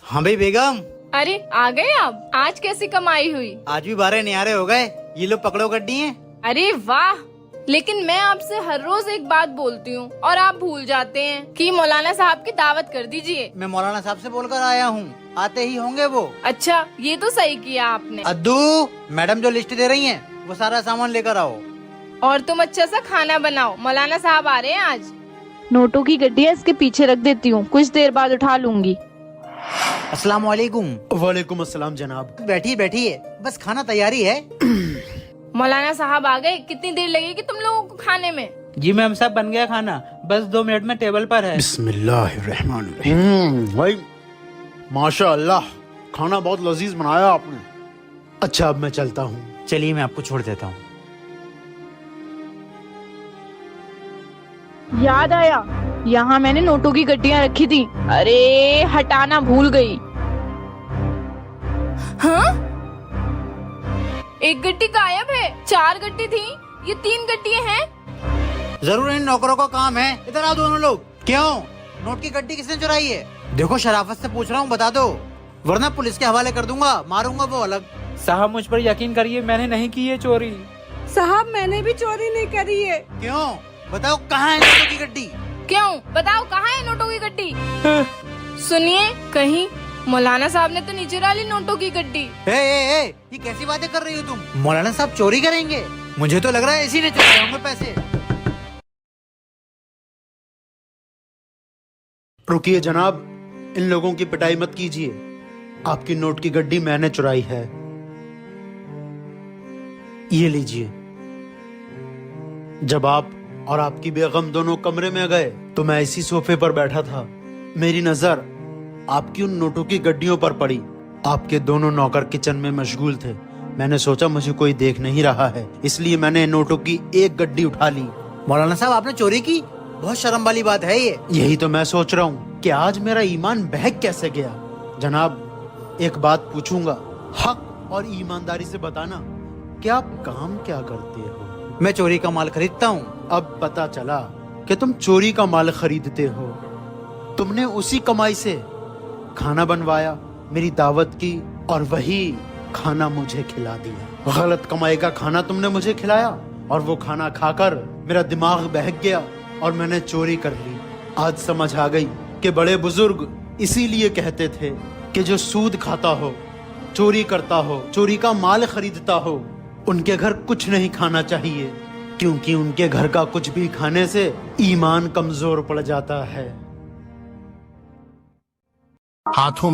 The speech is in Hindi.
हाँ भाई बेगम, अरे आ गए आप। आज कैसी कमाई हुई? आज भी 12 नियारे हो गए। ये लो पकड़ो गड्डी है। अरे वाह, लेकिन मैं आपसे हर रोज एक बात बोलती हूँ और आप भूल जाते हैं कि मौलाना साहब की दावत कर दीजिए। मैं मौलाना साहब से बोलकर आया हूँ, आते ही होंगे वो। अच्छा, ये तो सही किया आपने। अद्दू, मैडम जो लिस्ट दे रही हैं, वो सारा सामान लेकर आओ। और तुम अच्छा सा खाना बनाओ, मौलाना साहब आ रहे हैं आज। नोटों की गड्डी है, इसके पीछे रख देती हूँ, कुछ देर बाद उठा लूंगी। अस्सलाम वालेकुम। वालेकुम अस्सलाम जनाब। बैठिए बैठिए, बस खाना तैयारी है। मौलाना साहब आ गए। कितनी देर लगेगी तुम लोगों को खाने में? जी मैम, सब बन गया खाना, बस 2 मिनट में टेबल पर है। बिस्मिल्लाहिर्रहमानिर्रहीम। भाई माशा अल्लाह, खाना बहुत लजीज बनाया आपने। अच्छा, अब मैं चलता हूँ। चलिए मैं आपको छोड़ देता हूँ। याद आया, यहाँ मैंने नोटों की गड्डियाँ रखी थी। अरे हटाना भूल गई। हाँ? एक गड्डी गायब है। 4 गड्डी थी, ये 3 गड्डियाँ हैं। जरूर इन नौकरों का काम है। इधर आओ दोनों लोग। क्यों? नोट की गड्डी किसने चुराई है? देखो शराफत से पूछ रहा हूँ, बता दो, वरना पुलिस के हवाले कर दूंगा, मारूंगा वो अलग। साहब मुझ पर यकीन करिए, मैंने नहीं की ये चोरी। साहब मैंने भी चोरी नहीं करी है। क्यों? बताओ कहाँ है नोटों की गड्डी? क्यों? बताओ कहाँ है नोटों की गड्डी? सुनिए, कहीं मौलाना साहब ने तो नहीं चुरा ली नोटों की गड्डी। ए, ये कैसी बातें कर रही हो तुम? मौलाना साहब चोरी करेंगे? मुझे तो लग रहा है इसी ने चुराए होंगे पैसे। रुकिए जनाब, इन लोगों की पिटाई मत कीजिए। आपकी नोट की गड्डी मैंने चुराई है। ये लीजिए। जब आप और आपकी बेगम दोनों कमरे में गए तो मैं इसी सोफे पर बैठा था। मेरी नजर आपकी उन नोटों की गड्डियों पर पड़ी। आपके दोनों नौकर किचन में मशगूल थे। मैंने सोचा मुझे कोई देख नहीं रहा है, इसलिए मैंने नोटों की एक गड्डी उठा ली। मौलाना साहब आपने चोरी की? बहुत शर्म वाली बात है ये। यही तो मैं सोच रहा हूँ कि आज मेरा ईमान बहक कैसे गया। जनाब, एक बात पूछूंगा, हक और ईमानदारी से बताना कि आप काम क्या करते हो? मैं चोरी का माल खरीदता हूँ। अब पता चला कि तुम चोरी का माल खरीदते हो। तुमने उसी कमाई से खाना बनवाया, मेरी दावत की और वही खाना मुझे खिला दिया। गलत कमाई का खाना तुमने मुझे खिलाया और वो खाना खाकर मेरा दिमाग बहक गया और मैंने चोरी कर ली। आज समझ आ गई कि बड़े बुजुर्ग इसीलिए कहते थे कि जो सूद खाता हो, चोरी करता हो, चोरी का माल खरीदता हो, उनके घर कुछ नहीं खाना चाहिए, क्योंकि उनके घर का कुछ भी खाने से ईमान कमजोर पड़ जाता है। हाथों